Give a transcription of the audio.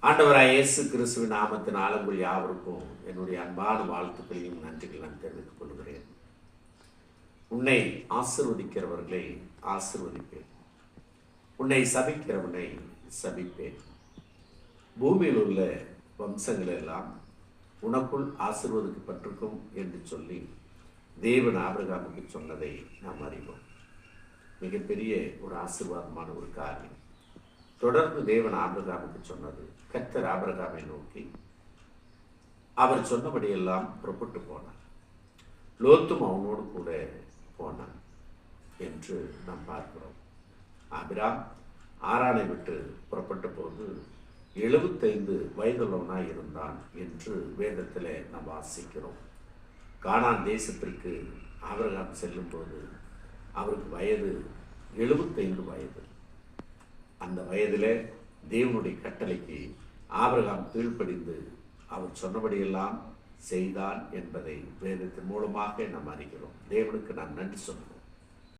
ஆண்டவராய் இயேசு கிறிஸ்துவின் நாமத்தின் ஆலங்குள் யாவருக்கும் என்னுடைய அன்பான வாழ்த்துக்களையும் நன்றிகள் நான் தெரிவித்துக் கொள்கிறேன். உன்னை ஆசீர்வதிக்கிறவர்களை ஆசீர்வதிப்பேன், உன்னை சபிக்கிறவனை சபிப்பேன். பூமியில் உள்ள வம்சங்கள் எல்லாம் உனக்குள் ஆசீர்வதிக்கப்பட்டிருக்கும் என்று சொல்லி தேவன் ஆபிரகாமுக்கு சொன்னதை நாம் அறிவோம். மிகப்பெரிய ஒரு ஆசீர்வாதமான ஒரு காரியம். தொடர்ந்து தேவன் ஆபிரகாமுக்கு சொன்னது, கர்த்தர் ஆபிரகாமை நோக்கி அவர் சொன்னபடியெல்லாம் புறப்பட்டு போனார், லோத்தும் அவனோடு கூட போனான் என்று நாம் பார்க்கிறோம். ஆபிராம் ஆரானை விட்டு புறப்பட்ட போது 75 வயதுள்ளவனாய் இருந்தான் என்று வேதத்தில் நாம் வாசிக்கிறோம். கானான் தேசத்திற்கு ஆபிரகாம் செல்லும் போது அவருக்கு வயது 75 வயது. அந்த வயதில் தேவனுடைய கட்டளைக்கு ஆபிரகாம் கீழ்ப்படிந்து அவர் சொன்னபடியெல்லாம் செய்தான் என்பதை வேதத்தின் மூலமாக நாம் அறிகிறோம். தேவனுக்கு நாம் நன்றி சொல்கிறோம்.